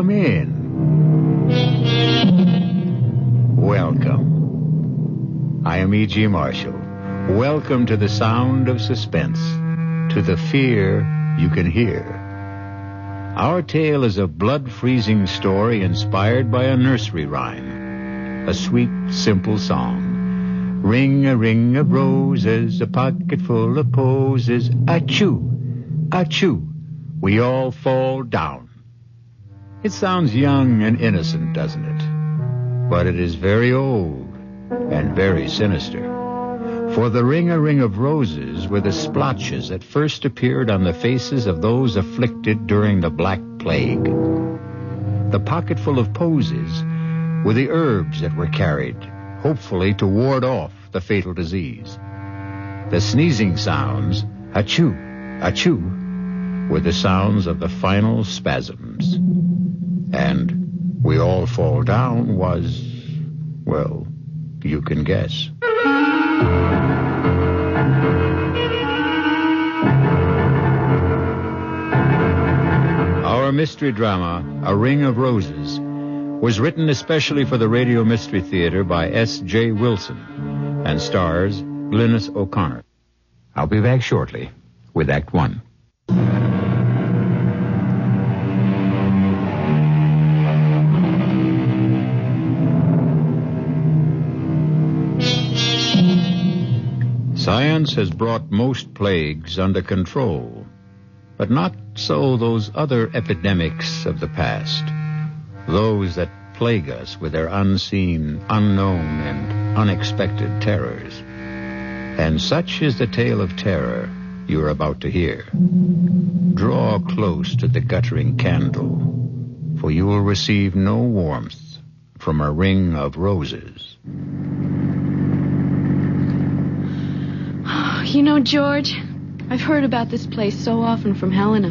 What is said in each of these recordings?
come in. Welcome. I am E.G. Marshall. Welcome to the sound of suspense, to the fear you can hear. Our tale is a blood-freezing story inspired by a nursery rhyme, a sweet, simple song. Ring of roses, a pocket full of posies. Achoo, achoo, we all fall down. It sounds young and innocent, doesn't it? But it is very old and very sinister. For the ring of roses were the splotches that first appeared on the faces of those afflicted during the Black Plague. The pocketful of posies were the herbs that were carried, hopefully to ward off the fatal disease. The sneezing sounds, achoo, achoo, were the sounds of the final spasms. And we all fall down was, well, you can guess. Our mystery drama, A Ring of Roses, was written especially for the Radio Mystery Theater by S.J. Wilson and stars Glynis O'Connor. I'll be back shortly with Act One. Science has brought most plagues under control, but not so those other epidemics of the past, those that plague us with their unseen, unknown, and unexpected terrors. And such is the tale of terror you are about to hear. Draw close to the guttering candle, for you will receive no warmth from a ring of roses. You know, George, I've heard about this place so often from Helena.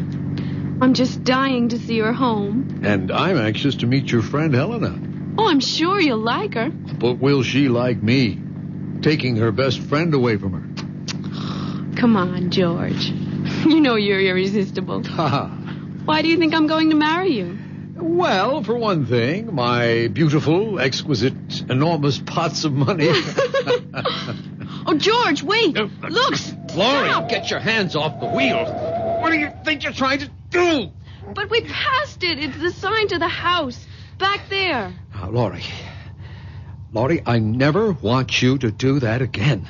I'm just dying to see her home. And I'm anxious to meet your friend Helena. Oh, I'm sure you'll like her. But will she like me? Taking her best friend away from her. Come on, George. You know you're irresistible. Why do you think I'm going to marry you? Well, for one thing, my beautiful, exquisite, enormous pots of money. Oh, George, wait. Look. Laurie, stop. get your hands off the wheel. What do you think you're trying to do? But we passed it. It's the sign to the house. Back there. Now, Laurie, I never want you to do that again.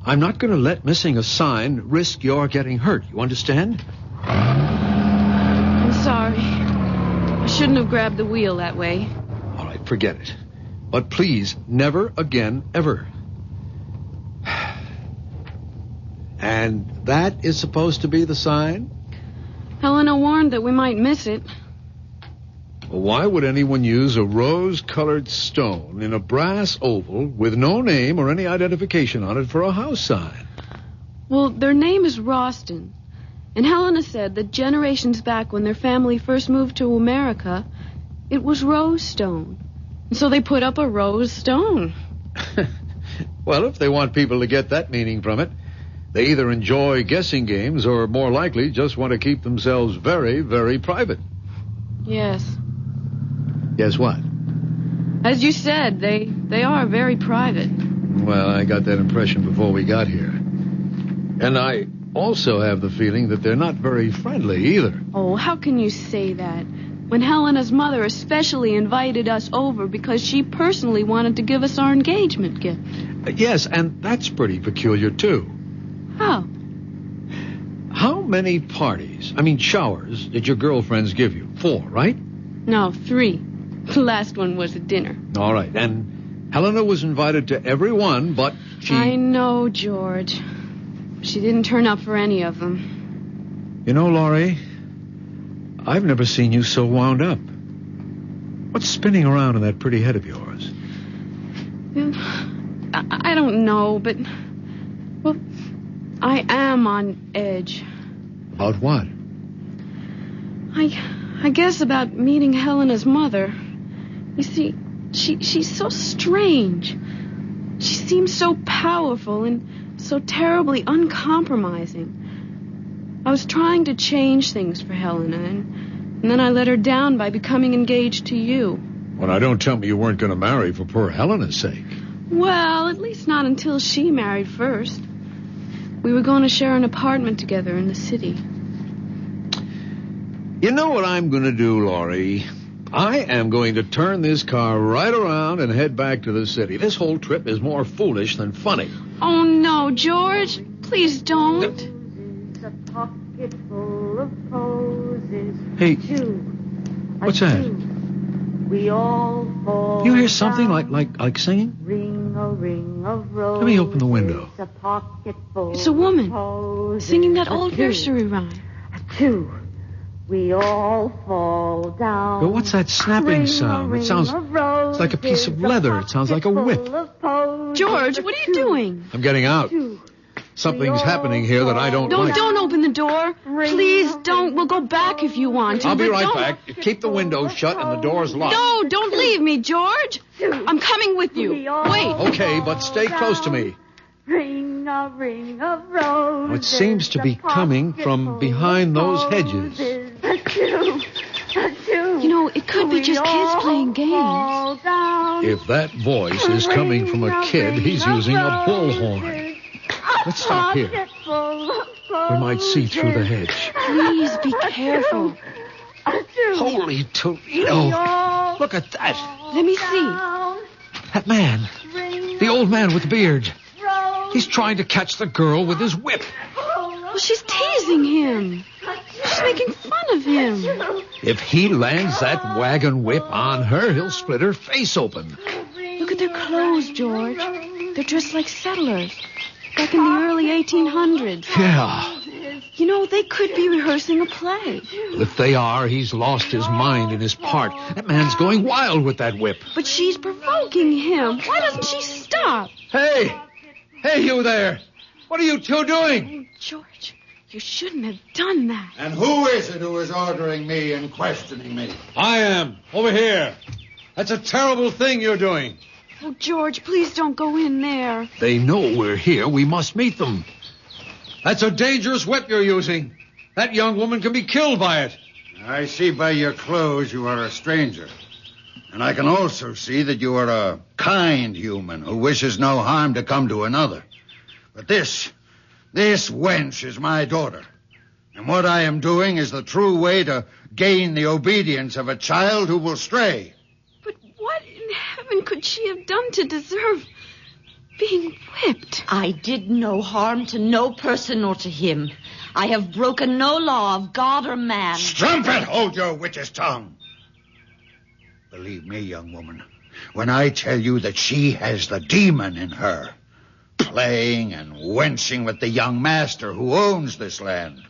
I'm not going to let missing a sign risk your getting hurt. You understand? I'm sorry. I shouldn't have grabbed the wheel that way. All right, forget it. But please, never again, ever. And that is supposed to be the sign? Helena warned that we might miss it. Well, why would anyone use a rose-colored stone in a brass oval with no name or any identification on it for a house sign? Well, their name is Roston. And Helena said that generations back when their family first moved to America, it was rose stone. And so they put up a rose stone. Well, if they want people to get that meaning from it, they either enjoy guessing games or, more likely, just want to keep themselves very, very private. Yes. Guess what? As you said, they are very private. Well, I got that impression before we got here. And I also have the feeling that they're not very friendly either. Oh, how can you say that? When Helena's mother especially invited us over because she personally wanted to give us our engagement gift. Yes, and that's pretty peculiar, too. How? How many showers, did your girlfriends give you? 4, right? No, 3. The last one was at dinner. All right, and Helena was invited to every one, but she... I know, George. She didn't turn up for any of them. You know, Laurie, I've never seen you so wound up. What's spinning around in that pretty head of yours? I don't know, but... Well, I am on edge. About what? I guess about meeting Helena's mother. You see, she's so strange. She seems so powerful and so terribly uncompromising. I was trying to change things for Helena, And then I let her down by becoming engaged to you. Well, now, don't tell me you weren't going to marry for poor Helena's sake. Well, at least not until she married first. We were going to share an apartment together in the city. You know what I'm going to do, Laurie? I am going to turn this car right around and head back to the city. This whole trip is more foolish than funny. Oh, no, George. Please don't. Hey, what's that? You hear something like singing? Let me open the window. It's a woman singing that old nursery rhyme. We all fall down. But what's that snapping sound? It sounds like a piece of leather. It sounds like a whip. George, what are you doing? I'm getting out. Something's happening here that I don't like. Don't open the door. Please don't. We'll go back if you want to. I'll be but right don't. back. Keep the window shut and the doors locked. No, don't leave me, George. I'm coming with you. Wait. Okay, but stay close to me. Ring a ring of roses. It seems to be coming from behind those hedges. You know, it could be just kids playing games. If that voice is coming from a kid, he's using a bullhorn. Let's stop here. We might see through the hedge. Please be careful. Holy Toledo. Look at that. Let me see. That man. The old man with the beard. He's trying to catch the girl with his whip. Well, she's teasing him. She's making fun of him. If he lands that wagon whip on her, he'll split her face open. Look at their clothes, George. They're dressed like settlers. Back in the early 1800s. Yeah. You know, they could be rehearsing a play. If they are, he's lost his mind in his part. That man's going wild with that whip. But she's provoking him. Why doesn't she stop? Hey! Hey, you there! What are you two doing? Oh, George, you shouldn't have done that. And who is it who is ordering me and questioning me? I am. Over here. That's a terrible thing you're doing. Oh, George, please don't go in there. They know we're here. We must meet them. That's a dangerous whip you're using. That young woman can be killed by it. I see by your clothes you are a stranger. And I can also see that you are a kind human who wishes no harm to come to another. But this wench is my daughter. And what I am doing is the true way to gain the obedience of a child who will stray. But what in heaven could she have done to deserve being whipped? I did no harm to no person or to him. I have broken no law of God or man. Strumpet, hold your witch's tongue. Believe me, young woman, when I tell you that she has the demon in her, playing and wenching with the young master who owns this land.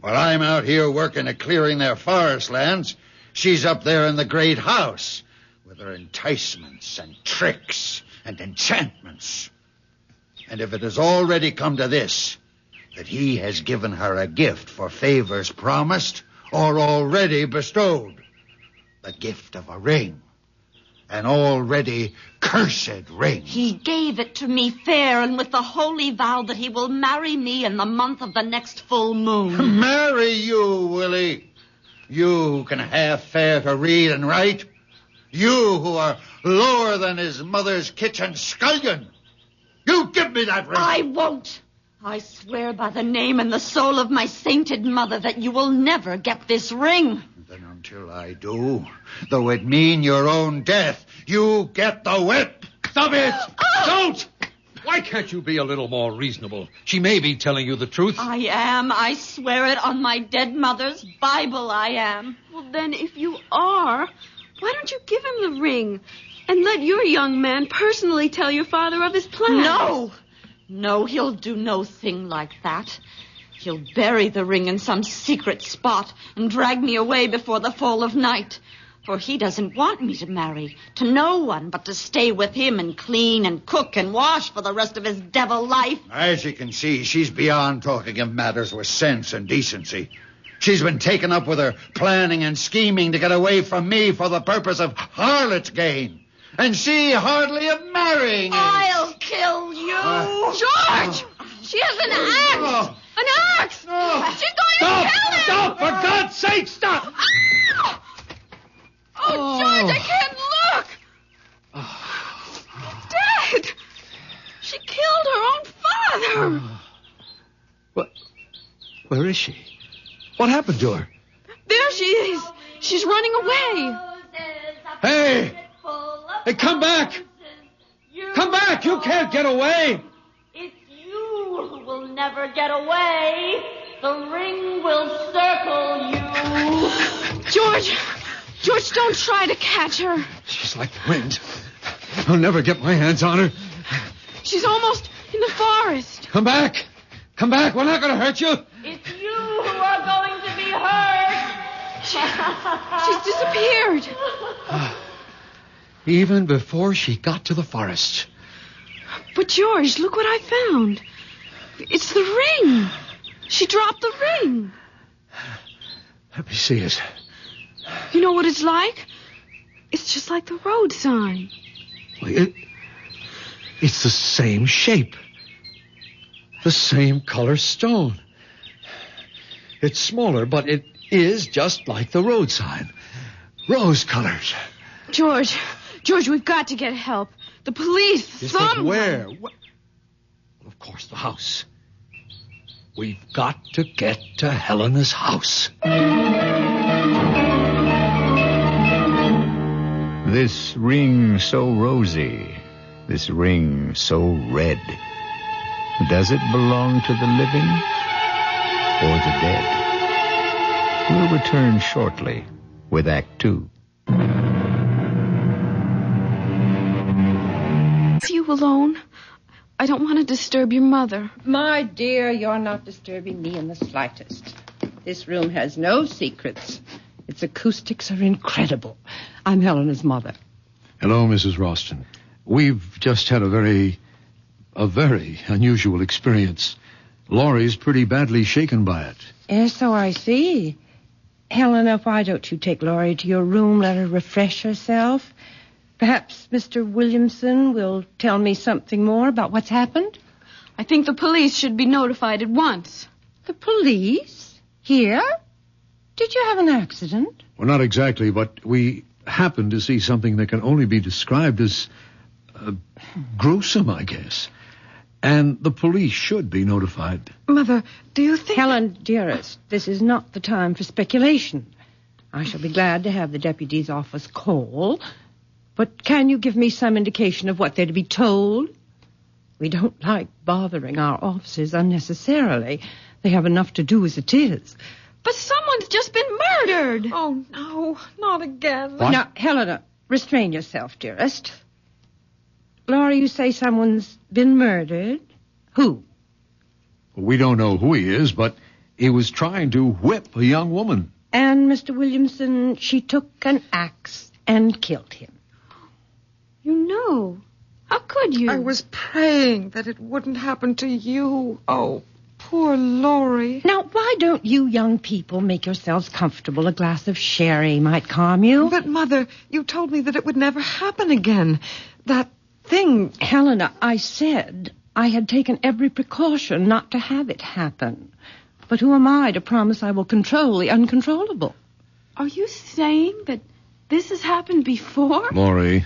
While I'm out here working at clearing their forest lands, she's up there in the great house with her enticements and tricks and enchantments. And if it has already come to this, that he has given her a gift for favors promised or already bestowed, the gift of a ring, an already cursed ring. He gave it to me fair and with the holy vow that he will marry me in the month of the next full moon. Marry you, Willie? You who can half fare to read and write? You who are lower than his mother's kitchen scullion? You give me that ring. I won't. I swear by the name and the soul of my sainted mother that you will never get this ring. Then until I do, though it mean your own death, you get the whip. Stop it! Don't! Why can't you be a little more reasonable? She may be telling you the truth. I am. I swear it on my dead mother's Bible I am. Well, then, if you are, why don't you give him the ring and let your young man personally tell your father of his plan? No, he'll do no thing like that. He'll bury the ring in some secret spot and drag me away before the fall of night. For he doesn't want me to marry to no one but to stay with him and clean and cook and wash for the rest of his devil life. As you can see, she's beyond talking of matters with sense and decency. She's been taken up with her planning and scheming to get away from me for the purpose of harlot's gain. And she hardly of marrying. I'll kill you. George! She has an axe! An axe! No. She's going to kill him! Stop! For God's sake, stop! Oh, George, I can't look! He's dead! She killed her own father! What? Where is she? What happened to her? There she is! She's running away! Hey! Hey, come back! Come back! You can't get away! It's you who will never get away. The ring will circle you. George, don't try to catch her. She's like the wind. I'll never get my hands on her. She's almost in the forest. Come back! Come back! We're not going to hurt you! It's you who are going to be hurt. She's disappeared. Even before she got to the forest. But, George, look what I found. It's the ring. She dropped the ring. Let me see it. You know what it's like? It's just like the road sign. It's the same shape. The same color stone. It's smaller, but it is just like the road sign. Rose-colored. George, we've got to get help. The police, someone. Where? Well, of course, the house. We've got to get to Helena's house. This ring so rosy, this ring so red. Does it belong to the living or the dead? We'll return shortly with Act 2. You alone? I don't want to disturb your mother. My dear, you're not disturbing me in the slightest. This room has no secrets. Its acoustics are incredible. I'm Helena's mother. Hello, Mrs. Roston. We've just had a very unusual experience. Laurie's pretty badly shaken by it. Yes, so I see. Helena, why don't you take Laurie to your room, let her refresh herself? Perhaps Mr. Williamson will tell me something more about what's happened? I think the police should be notified at once. The police? Here? Did you have an accident? Well, not exactly, but we happened to see something that can only be described as gruesome, I guess. And the police should be notified. Mother, do you think... Helen, dearest, this is not the time for speculation. I shall be glad to have the deputy's office call. But can you give me some indication of what they're to be told? We don't like bothering our officers unnecessarily. They have enough to do as it is. But someone's just been murdered. Oh, no, not again. What? Now, Helena, restrain yourself, dearest. Laura, you say someone's been murdered? Who? We don't know who he is, but he was trying to whip a young woman. And Mr. Williamson, she took an axe and killed him. You know. How could you? I was praying that it wouldn't happen to you. Oh, poor Laurie. Now, why don't you young people make yourselves comfortable? A glass of sherry might calm you. But, Mother, you told me that it would never happen again. That thing... Helena, I said I had taken every precaution not to have it happen. But who am I to promise I will control the uncontrollable? Are you saying that this has happened before? Laurie,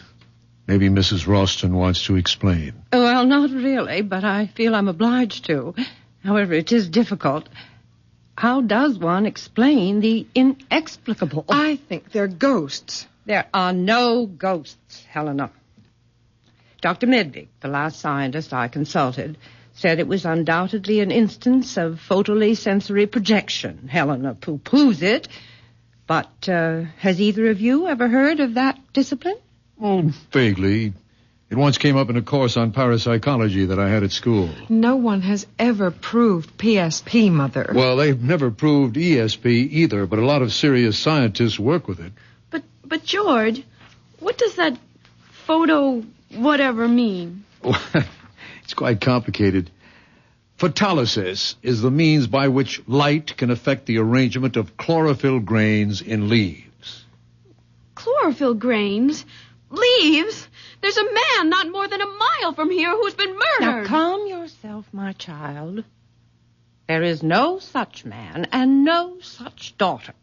maybe Mrs. Roston wants to explain. Well, not really, but I feel I'm obliged to. However, it is difficult. How does one explain the inexplicable? I think they're ghosts. There are no ghosts, Helena. Dr. Medvig, the last scientist I consulted, said it was undoubtedly an instance of photally sensory projection. Helena poo-poos it. But has either of you ever heard of that discipline? Oh, vaguely. It once came up in a course on parapsychology that I had at school. No one has ever proved PSP, Mother. Well, they've never proved ESP either, but a lot of serious scientists work with it. But George, what does that photo whatever mean? It's quite complicated. Photolysis is the means by which light can affect the arrangement of chlorophyll grains in leaves. Chlorophyll grains? Leaves? There's a man not more than a mile from here who's been murdered. Now, calm yourself, my child. There is no such man and no such daughter.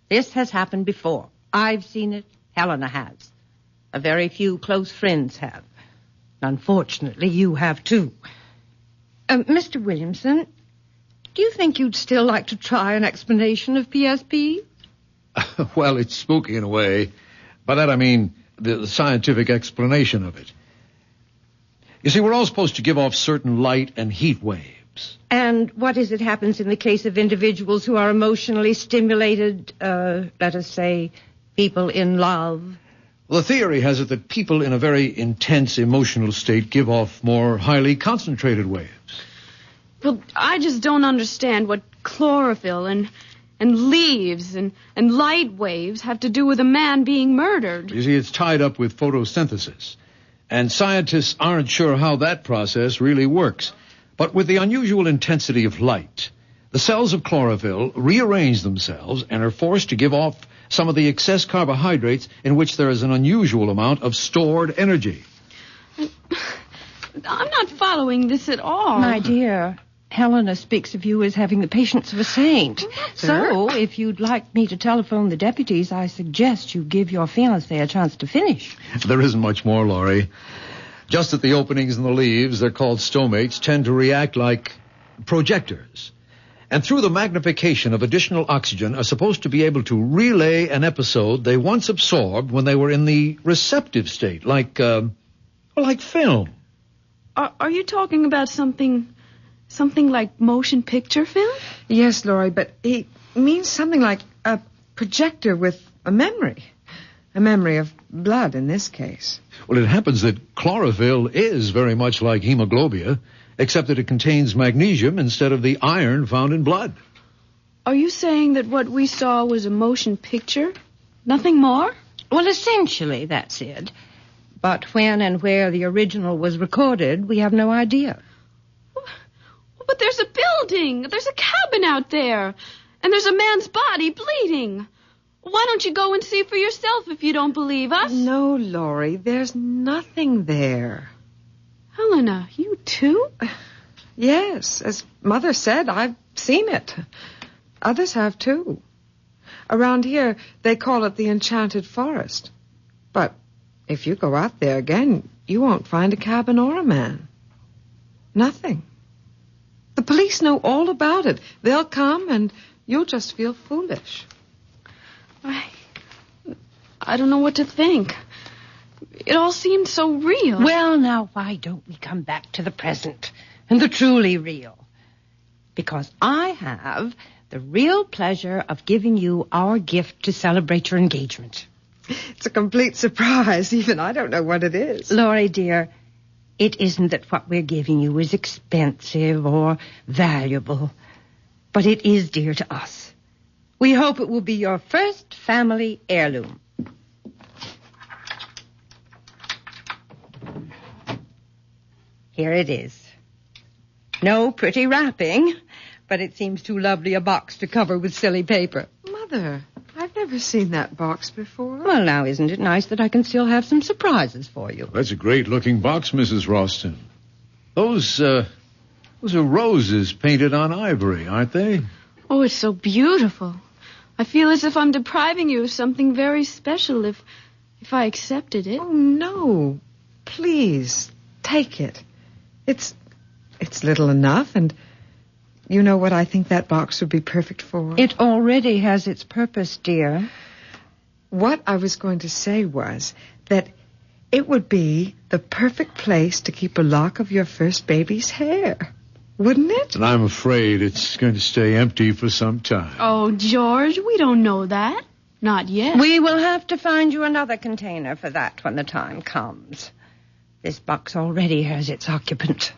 This has happened before. I've seen it. Helena has. A very few close friends have. Unfortunately, you have too. Mr. Williamson, do you think you'd still like to try an explanation of PSP? Well, it's spooky in a way. By that I mean the scientific explanation of it. You see, we're all supposed to give off certain light and heat waves. And what is it happens in the case of individuals who are emotionally stimulated, let us say, people in love? Well, the theory has it that people in a very intense emotional state give off more highly concentrated waves. Well, I just don't understand what chlorophyll and leaves and light waves have to do with a man being murdered. You see, it's tied up with photosynthesis. And scientists aren't sure how that process really works. But with the unusual intensity of light, the cells of chlorophyll rearrange themselves and are forced to give off some of the excess carbohydrates in which there is an unusual amount of stored energy. I'm not following this at all. My dear, Helena speaks of you as having the patience of a saint. So, if you'd like me to telephone the deputies, I suggest you give your fiancé a chance to finish. There isn't much more, Laurie. Just at the openings in the leaves, they're called stomates, tend to react like projectors. And through the magnification of additional oxygen are supposed to be able to relay an episode they once absorbed when they were in the receptive state, like film. Are you talking about something like motion picture film? Yes, Laurie, but he means something like a projector with a memory. A memory of blood in this case. Well, it happens that chlorophyll is very much like hemoglobia, except that it contains magnesium instead of the iron found in blood. Are you saying that what we saw was a motion picture? Nothing more? Well, essentially, that's it. But when and where the original was recorded, we have no idea. But there's a building. There's a cabin out there. And there's a man's body bleeding. Why don't you go and see for yourself if you don't believe us? No, Laurie, there's nothing there. Helena, you too? Yes, as Mother said, I've seen it. Others have too. Around here, they call it the Enchanted Forest. But if you go out there again, you won't find a cabin or a man. Nothing. The police know all about it. They'll come and you'll just feel foolish. I don't know what to think. It all seemed so real. Well, now, why don't we come back to the present and the truly real? Because I have the real pleasure of giving you our gift to celebrate your engagement. It's a complete surprise. Even I don't know what it is. Laurie, dear, it isn't that what we're giving you is expensive or valuable, but it is dear to us. We hope it will be your first family heirloom. Here it is. No pretty wrapping, but it seems too lovely a box to cover with silly paper. Mother, I've never seen that box before. Well, now, isn't it nice that I can still have some surprises for you? That's a great-looking box, Mrs. Roston. Those are roses painted on ivory, aren't they? Oh, it's so beautiful. I feel as if I'm depriving you of something very special if I accepted it. Oh, no. Please, take it. It's little enough, and you know what I think that box would be perfect for? It already has its purpose, dear. What I was going to say was that it would be the perfect place to keep a lock of your first baby's hair. Wouldn't it? And I'm afraid it's going to stay empty for some time. Oh, George, we don't know that. Not yet. We will have to find you another container for that when the time comes. This box already has its occupant.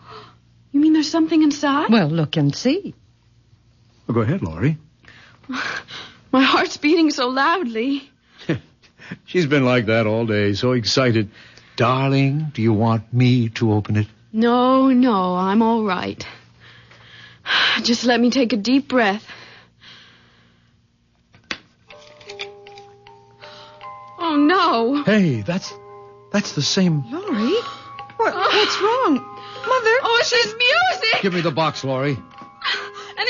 You mean there's something inside? Well, look and see. Well, go ahead, Laurie. My heart's beating so loudly. She's been like that all day, so excited. Darling, do you want me to open it? No, I'm all right. Just let me take a deep breath. Oh, no. Hey, that's the same... Laurie? What's wrong? Mother? Oh, she's music. Give me the box, Laurie. And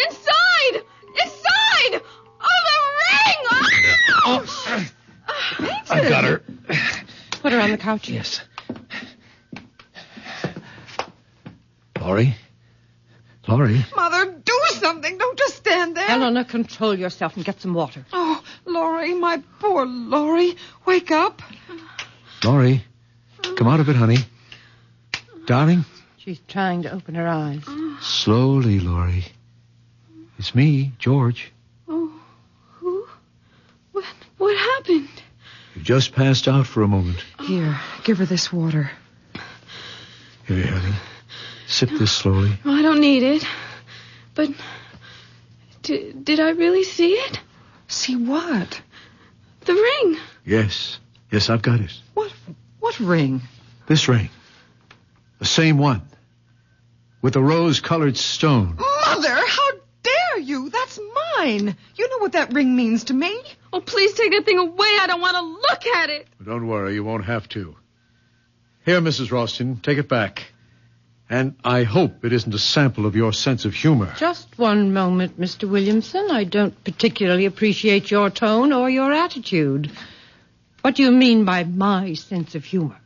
I've got her. Put her on the couch. Yes. Laurie? Mother, do something. Don't just stand there. Helena, control yourself and get some water. Oh, Laurie, my poor Laurie. Wake up. Laurie, come out of it, honey. Darling? She's trying to open her eyes. Slowly, Laurie. It's me, George. Oh, who? What happened? You just passed out for a moment. Here, give her this water. Here, honey. Sip this slowly. Oh, I don't need it. But did I really see it? See what? The ring. Yes, I've got it. What ring? This ring. The same one. With the rose-colored stone. Mother, how dare you? That's mine. You know what that ring means to me. Oh, please take that thing away. I don't want to look at it. Don't worry, you won't have to. Here, Mrs. Roston, take it back. And I hope it isn't a sample of your sense of humor. Just one moment, Mr. Williamson. I don't particularly appreciate your tone or your attitude. What do you mean by my sense of humor?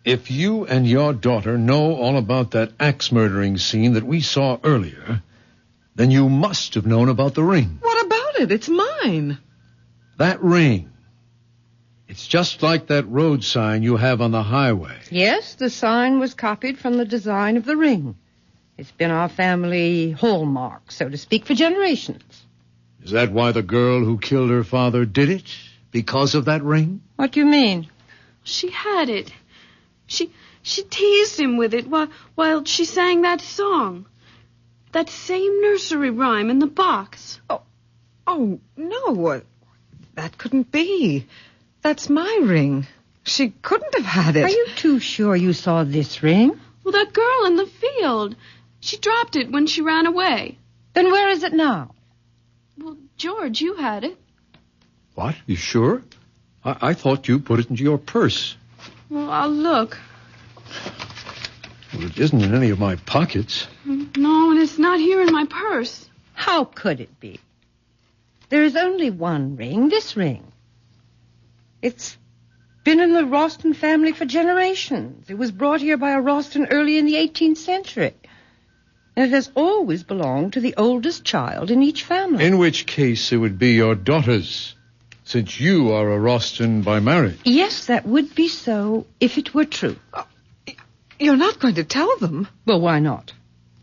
If you and your daughter know all about that axe-murdering scene that we saw earlier, then you must have known about the ring. What about it? It's mine. That ring. It's just like that road sign you have on the highway. Yes, the sign was copied from the design of the ring. It's been our family hallmark, so to speak, for generations. Is that why the girl who killed her father did it? Because of that ring? What do you mean? She had it. She teased him with it while she sang that song. That same nursery rhyme in the box. Oh, no. That couldn't be. That's my ring. She couldn't have had it. Are you too sure you saw this ring? Well, that girl in the field. She dropped it when she ran away. Then where is it now? Well, George, you had it. What? You sure? I thought you put it into your purse. Well, I'll look. Well, it isn't in any of my pockets. No, and it's not here in my purse. How could it be? There is only one ring, this ring. It's been in the Roston family for generations. It was brought here by a Roston early in the 18th century. And it has always belonged to the oldest child in each family. In which case it would be your daughter's, since you are a Roston by marriage. Yes, that would be so if it were true. You're not going to tell them? Well, why not?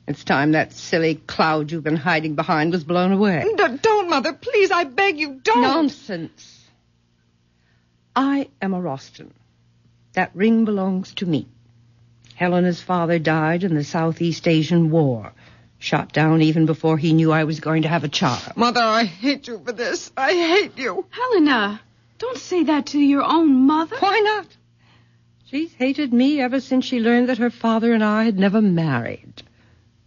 It's time that silly cloud you've been hiding behind was blown away. Don't, Mother. Please, I beg you, don't. Nonsense. I am a Roston. That ring belongs to me. Helena's father died in the Southeast Asian War, shot down even before he knew I was going to have a child. Mother, I hate you for this. I hate you. Helena, don't say that to your own mother. Why not? She's hated me ever since she learned that her father and I had never married.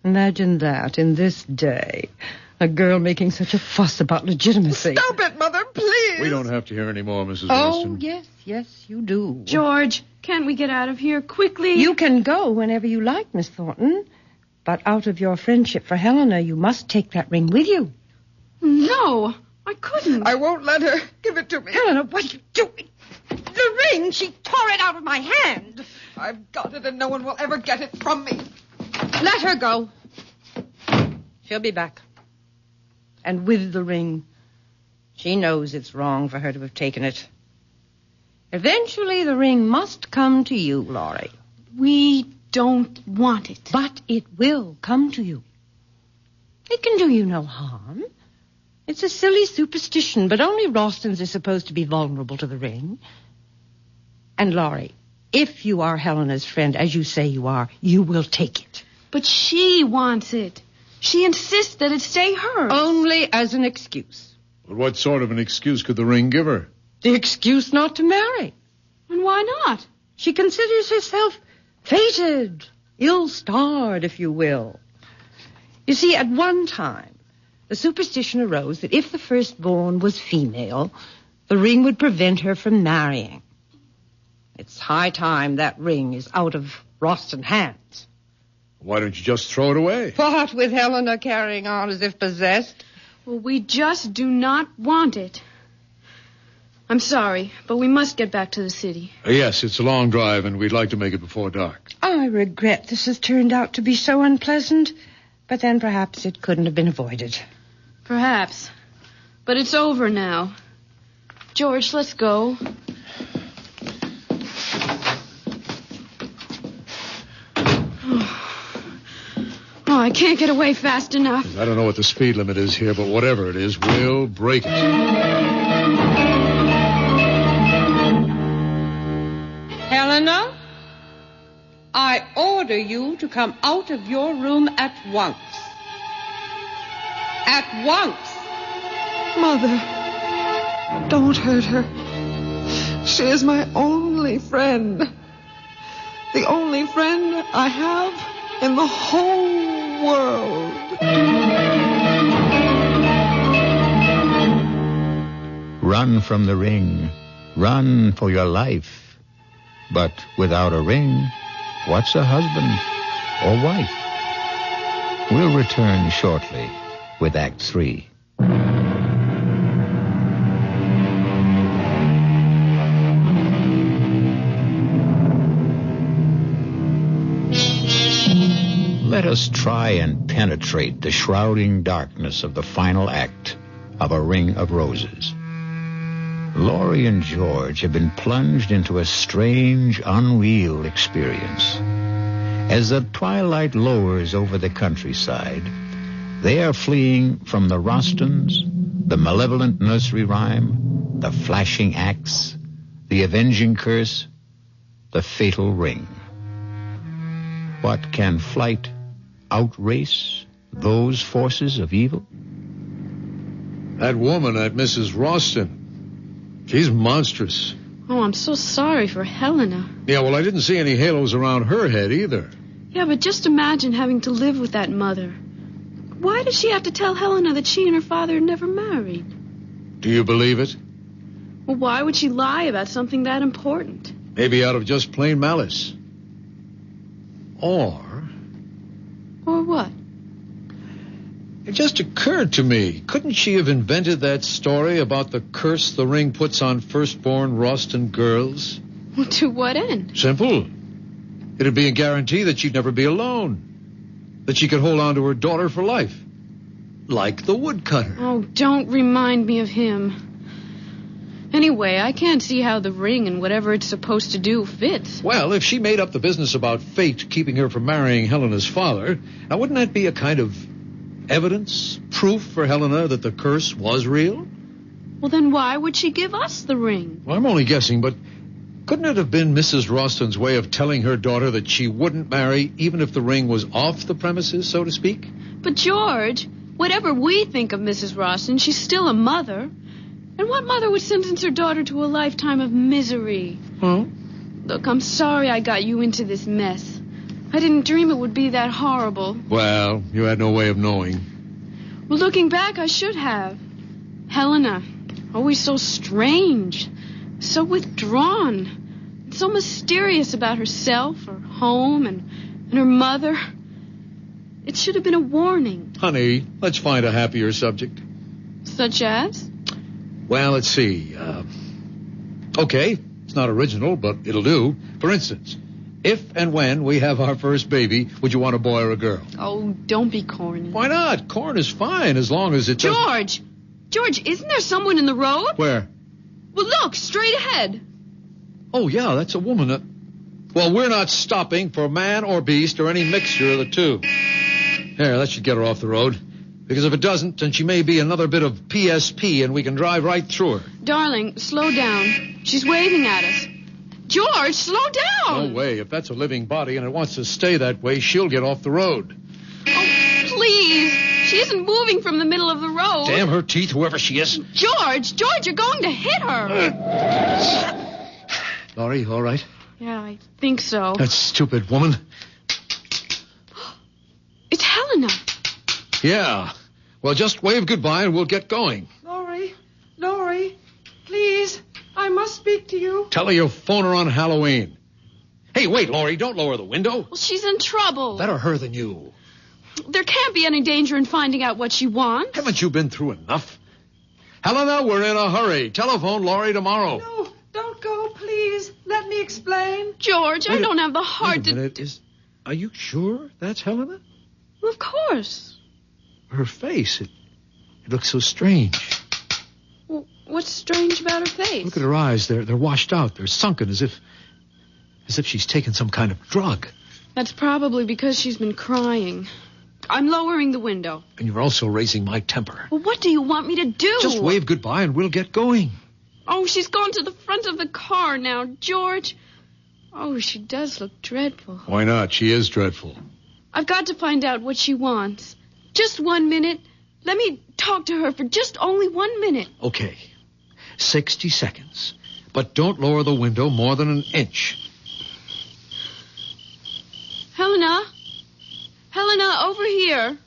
Imagine that in this day. A girl making such a fuss about legitimacy. Stop it, Mother, please. We don't have to hear any more, Mrs. Oh, Roston. yes, you do. George, can't we get out of here quickly? You can go whenever you like, Miss Thornton. But out of your friendship for Helena, you must take that ring with you. No, I couldn't. I won't let her. Give it to me. Helena, what are you doing? The ring! She tore it out of my hand. I've got it, and no one will ever get it from me. Let her go. She'll be back. And with the ring. She knows it's wrong for her to have taken it. Eventually, the ring must come to you, Laurie. We don't want it. But it will come to you. It can do you no harm. It's a silly superstition, but only Rostons are supposed to be vulnerable to the ring. And, Laurie, if you are Helena's friend, as you say you are, you will take it. But she wants it. She insists that it stay hers. Only as an excuse. But what sort of an excuse could the ring give her? The excuse not to marry. And why not? She considers herself fated, ill-starred, if you will. You see, at one time, the superstition arose that if the firstborn was female, the ring would prevent her from marrying. It's high time that ring is out of Roston hands. Why don't you just throw it away? What with Helena carrying on as if possessed? Well, we just do not want it. I'm sorry, but we must get back to the city. Yes, it's a long drive, and we'd like to make it before dark. I regret this has turned out to be so unpleasant, but then perhaps it couldn't have been avoided. Perhaps. But it's over now. George, let's go. Oh, I can't get away fast enough. I don't know what the speed limit is here, but whatever it is, we'll break it. Helena, I order you to come out of your room at once. At once. Mother, don't hurt her. She is my only friend. The only friend I have in the whole world. Run from the ring. Run for your life. But without a ring, what's a husband or wife? We'll return shortly with Act 3. Let us try and penetrate the shrouding darkness of the final act of A Ring of Roses. Laurie and George have been plunged into a strange, unreal experience. As the twilight lowers over the countryside, they are fleeing from the Rostons, the malevolent nursery rhyme, the flashing axe, the avenging curse, the fatal ring. What can flight outrace those forces of evil? That woman, that Mrs. Roston, she's monstrous. Oh, I'm so sorry for Helena. Yeah, well, I didn't see any halos around her head either. Yeah, but just imagine having to live with that mother. Why did she have to tell Helena that she and her father had never married? Do you believe it? Well, why would she lie about something that important? Maybe out of just plain malice. Or what? it just occurred to me, couldn't she have invented that story about the curse the ring puts on firstborn Roston girls? Well, to what end? Simple. It'd be a guarantee that she'd never be alone. That she could hold on to her daughter for life. Like the woodcutter. Oh, don't remind me of him. Anyway, I can't see how the ring and whatever it's supposed to do fits. Well, if she made up the business about fate keeping her from marrying Helena's father, now wouldn't that be a kind of evidence, proof for Helena that the curse was real? Well, then why would she give us the ring? Well, I'm only guessing, but couldn't it have been Mrs. Roston's way of telling her daughter that she wouldn't marry even if the ring was off the premises, so to speak? But, George, whatever we think of Mrs. Roston, she's still a mother. And what mother would sentence her daughter to a lifetime of misery? Huh? Look, I'm sorry I got you into this mess. I didn't dream it would be that horrible. Well, you had no way of knowing. Well, looking back, I should have. Helena, always so strange, so withdrawn, so mysterious about herself, her home, and her mother. It should have been a warning. Honey, let's find a happier subject. Such as? Well, let's see. Okay, it's not original, but it'll do. For instance, if and when we have our first baby, would you want a boy or a girl? Oh, don't be corny. Why not? Corn is fine as long as it doesn't... George! George, isn't there someone in the road? Where? Well, look, straight ahead. Oh, yeah, that's a woman. Well, we're not stopping for man or beast or any mixture of the two. There, that should get her off the road. Because if it doesn't, then she may be another bit of PSP and we can drive right through her. Darling, slow down. She's waving at us. George, slow down. No way. If that's a living body and it wants to stay that way, she'll get off the road. Oh, please. She isn't moving from the middle of the road. Damn her teeth, whoever she is. George, you're going to hit her. Laurie, you all right? Yeah, I think so. That stupid woman. It's Helena. Yeah. Well, just wave goodbye and we'll get going. Laurie, please, I must speak to you. Tell her you'll phone her on Halloween. Hey, wait, Laurie, don't lower the window. Well, she's in trouble. Better her than you. There can't be any danger in finding out what she wants. Haven't you been through enough? Helena, we're in a hurry. Telephone Laurie tomorrow. No, don't go, please. Let me explain. George, I don't have the heart Wait a minute. Are you sure that's Helena? Well, of course. Her face, it looks so strange. Well, what's strange about her face? Look at her eyes. They're washed out. They're sunken as if she's taken some kind of drug. That's probably because she's been crying. I'm lowering the window. And you're also raising my temper. Well, what do you want me to do? Just wave goodbye and we'll get going. Oh, she's gone to the front of the car now, George. Oh, she does look dreadful. Why not? She is dreadful. I've got to find out what she wants. Just 1 minute. Let me talk to her for just only 1 minute. Okay. 60 seconds. But don't lower the window more than an inch. Helena? Helena, over here.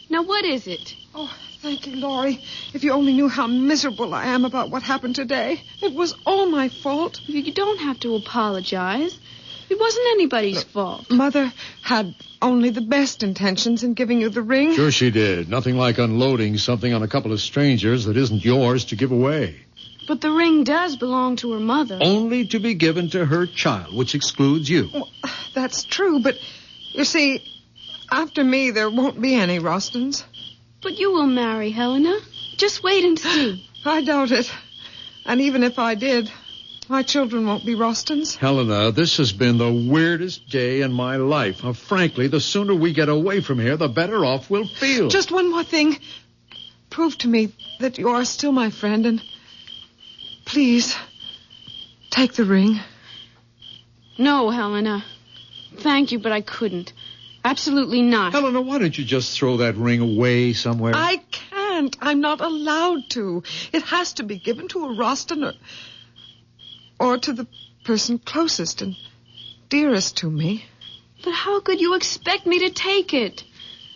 Now, what is it? Oh, thank you, Laurie. If you only knew how miserable I am about what happened today. It was all my fault. You don't have to apologize. It wasn't anybody's fault. Mother had only the best intentions in giving you the ring. Sure she did. Nothing like unloading something on a couple of strangers that isn't yours to give away. But the ring does belong to her mother. Only to be given to her child, which excludes you. Well, that's true, but you see, after me, there won't be any Rostons. But you will marry Helena. Just wait and see. I doubt it. And even if I did, my children won't be Rostons. Helena, this has been the weirdest day in my life. Frankly, the sooner we get away from here, the better off we'll feel. Just one more thing. Prove to me that you are still my friend, and please, take the ring. No, Helena. Thank you, but I couldn't. Absolutely not. Helena, why don't you just throw that ring away somewhere? I can't. I'm not allowed to. It has to be given to a Roston or to the person closest and dearest to me. But how could you expect me to take it?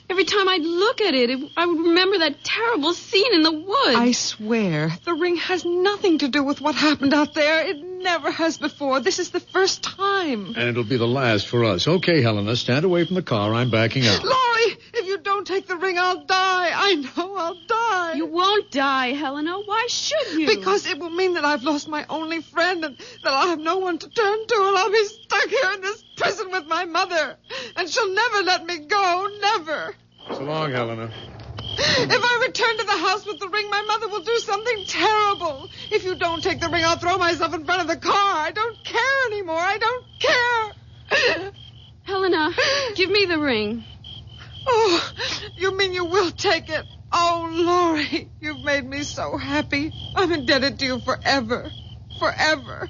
Every time I'd look at it, I would remember that terrible scene in the woods. I swear, the ring has nothing to do with what happened out there. It never has before. This is the first time. And it'll be the last for us. Okay, Helena, stand away from the car. I'm backing out. Laurie, if you don't take the ring, I'll die. I know I'll die. You won't die, Helena. Why should you? Because it will mean that I've lost my only friend and that I'll have no one to turn to, and I'll be stuck here in this prison with my mother. And she'll never let me go. Never. So long, Helena. If I return to the house with the ring, my mother will do something terrible. If you don't take the ring, I'll throw myself in front of the car. I don't care anymore. I don't care. Helena, give me the ring. Oh, you mean you will take it? Oh, Laurie, you've made me so happy. I'm indebted to you forever. Forever.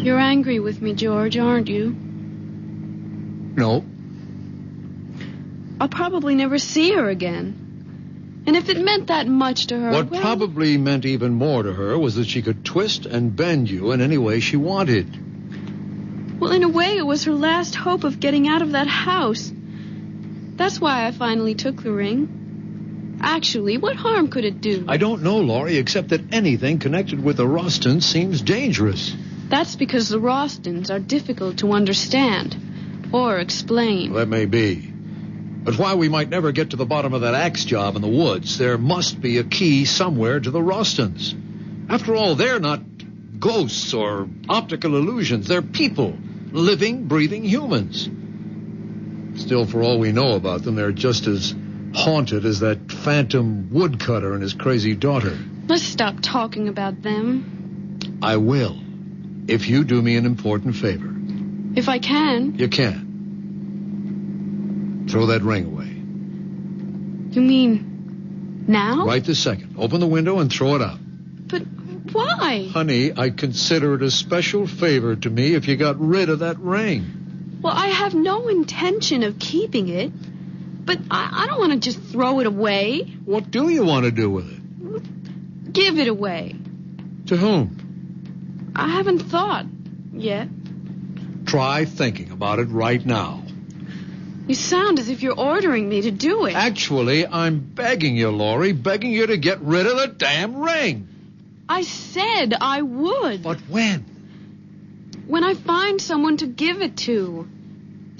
You're angry with me, George, aren't you? No. I'll probably never see her again. And if it meant that much to her... What well, probably meant even more to her was that she could twist and bend you in any way she wanted. Well, in a way, it was her last hope of getting out of that house. That's why I finally took the ring. Actually, what harm could it do? I don't know, Laurie, except that anything connected with the Rostons seems dangerous. That's because the Rostons are difficult to understand or explain. Well, that may be. But while we might never get to the bottom of that axe job in the woods, there must be a key somewhere to the Rostons. After all, they're not ghosts or optical illusions. They're people, living, breathing humans. Still, for all we know about them, they're just as haunted as that phantom woodcutter and his crazy daughter. Let's stop talking about them. I will, if you do me an important favor. If I can. You can. Throw that ring away. You mean now? Right this second. Open the window and throw it out. But why? Honey, I'd consider it a special favor to me if you got rid of that ring. Well, I have no intention of keeping it. But I don't want to just throw it away. What do you want to do with it? Give it away. To whom? I haven't thought yet. Try thinking about it right now. You sound as if you're ordering me to do it. Actually, I'm begging you, Laurie, begging you to get rid of the damn ring. I said I would. But when? When I find someone to give it to.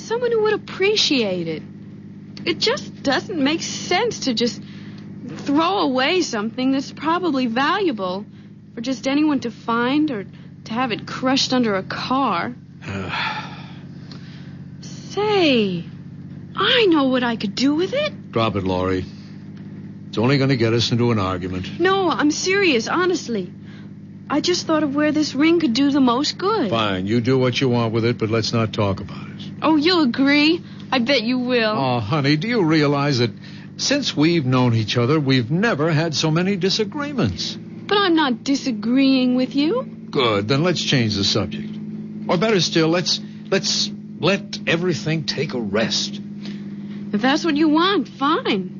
Someone who would appreciate it. It just doesn't make sense to just throw away something that's probably valuable for just anyone to find or to have it crushed under a car. Say, I know what I could do with it. Drop it, Laurie. It's only going to get us into an argument. No, I'm serious, honestly. I just thought of where this ring could do the most good. Fine, you do what you want with it, but let's not talk about it. Oh, you'll agree? I bet you will. Oh, honey, do you realize that since we've known each other, we've never had so many disagreements? But I'm not disagreeing with you. Good, then let's change the subject. Or better still, let's let everything take a rest. If that's what you want, fine.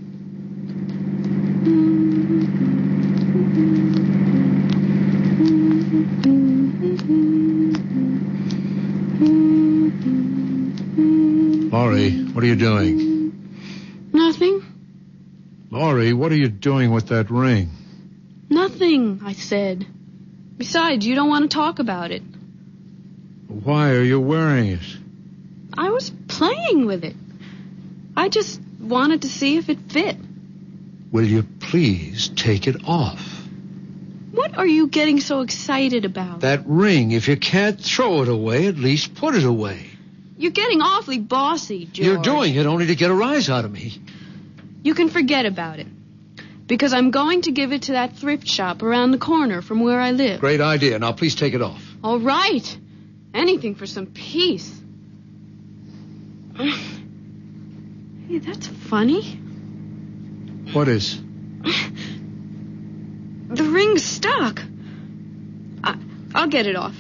Laurie, what are you doing? Nothing. Laurie, what are you doing with that ring? Nothing, I said. Besides, you don't want to talk about it. Why are you wearing it? I was playing with it. I just wanted to see if it fit. Will you please take it off? What are you getting so excited about? That ring, if you can't throw it away, at least put it away. You're getting awfully bossy, George. You're doing it only to get a rise out of me. You can forget about it. Because I'm going to give it to that thrift shop around the corner from where I live. Great idea. Now, please take it off. All right. Anything for some peace. Hey, that's funny. What is? The ring's stuck. I'll get it off.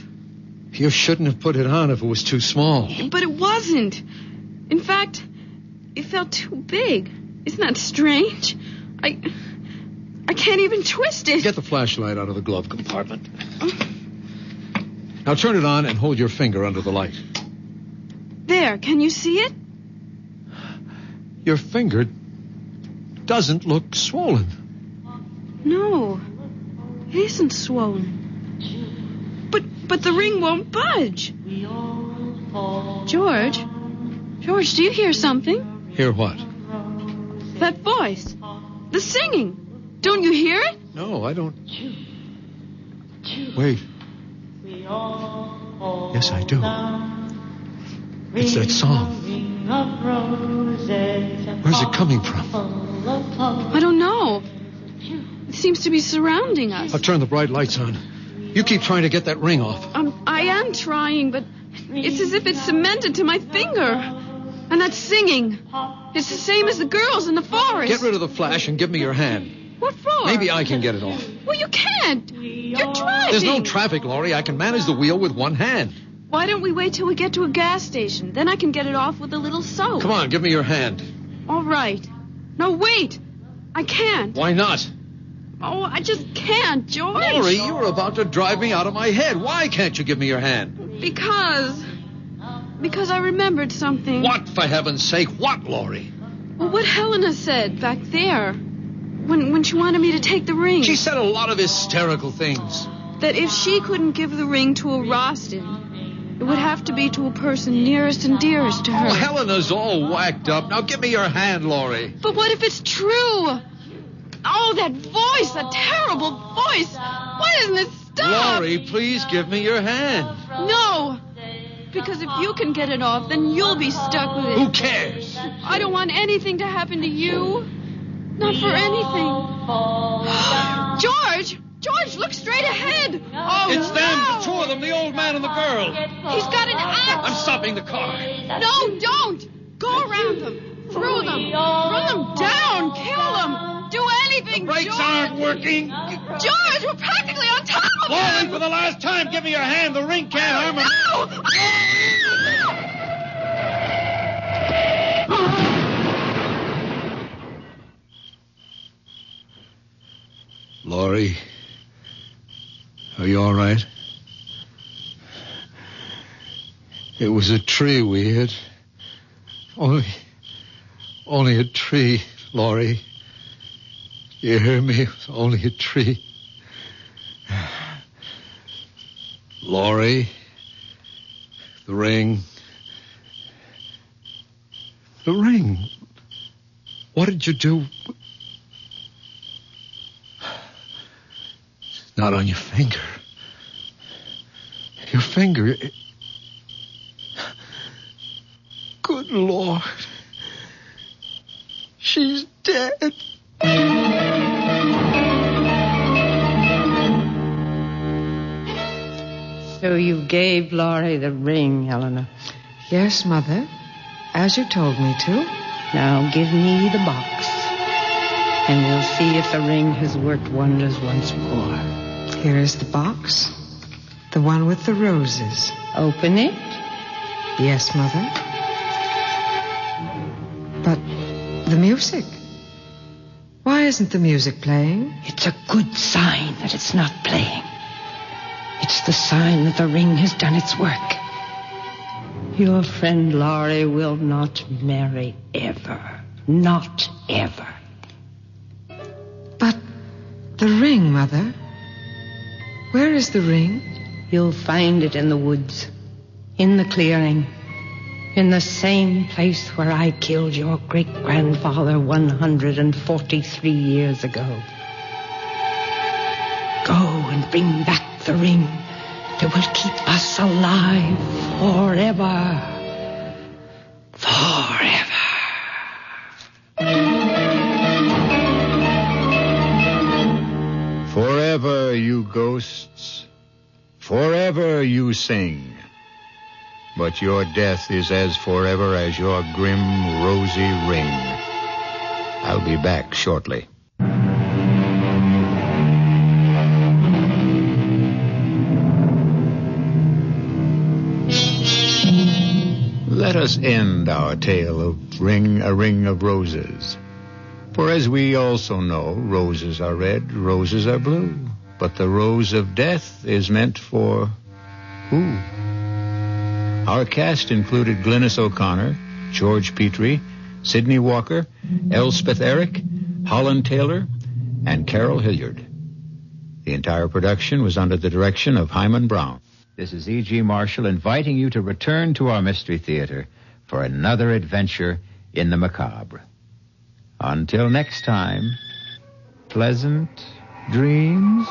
You shouldn't have put it on if it was too small. But it wasn't. In fact, it felt too big. Isn't that strange? I can't even twist it. Get the flashlight out of the glove compartment. Now turn it on and hold your finger under the light. There, can you see it? Your finger doesn't look swollen. No, it isn't swollen. But the ring won't budge. George, do you hear something? Hear what? That voice. The singing. Don't you hear it? No, I don't. Wait. Yes, I do. It's that song. Where's it coming from? I don't know. It seems to be surrounding us. I'll turn the bright lights on. You keep trying to get that ring off. I am trying, but it's as if it's cemented to my finger. And that singing. It's the same as the girls in the forest. Get rid of the flash and give me your hand. What for? Maybe I can get it off. Well, you can't. You're driving. There's no traffic, Laurie. I can manage the wheel with one hand. Why don't we wait till we get to a gas station? Then I can get it off with a little soap. Come on, give me your hand. All right. No, wait. I can't. Why not? Oh, I just can't, George. Laurie, you're about to drive me out of my head. Why can't you give me your hand? Because I remembered something. What, for heaven's sake? What, Laurie? Well, what Helena said back there when she wanted me to take the ring. She said a lot of hysterical things. That if she couldn't give the ring to a Roston, it would have to be to a person nearest and dearest to her. Oh, Helena's all whacked up. Now give me your hand, Laurie. But what if it's true? Oh, that voice, that terrible voice. Why doesn't it stop? Laurie, please give me your hand. No. Because if you can get it off, then you'll be stuck with it. Who cares? I don't want anything to happen to you. Not for anything. George, look straight ahead. Oh, it's them, the two of them, the old man and the girl. He's got an axe. I'm stopping the car. No, don't. Go around them. Through them. Run them down. Kill them. Do anything, The brakes George. aren't working. George, we're practically on top of Laurie, them. for the last time, give me your hand. The ring can't harm him. No! Laurie, are you all right? It was a tree we hit. Only a tree, Laurie. You hear me? It was only a tree. Laurie, the ring. The ring. What did you do? It's not on your finger. Your finger. Good Lord. She's dead. So you gave Laurie the ring, Helena. Yes, Mother, as you told me to. Now give me the box, and we'll see if the ring has worked wonders once more. Here is the box, the one with the roses. Open it. Yes, Mother. But the music. Why isn't the music playing? It's a good sign that it's not playing. It's the sign that the ring has done its work. Your friend Laurie will not marry ever. Not ever. But the ring, Mother. Where is the ring? You'll find it in the woods, in the clearing, in the same place where I killed your great-grandfather 143 years ago. Go and bring back the ring that will keep us alive forever. Forever. Forever, you ghosts. Forever you sing. But your death is as forever as your grim, rosy ring. I'll be back shortly. Let us end our tale of A Ring of Roses. For as we also know, roses are red, roses are blue. But the rose of death is meant for who? Our cast included Glynis O'Connor, George Petrie, Sidney Walker, Elspeth Eric, Holland Taylor, and Carol Hilliard. The entire production was under the direction of Hyman Brown. This is E.G. Marshall inviting you to return to our Mystery Theater for another adventure in the macabre. Until next time, pleasant dreams.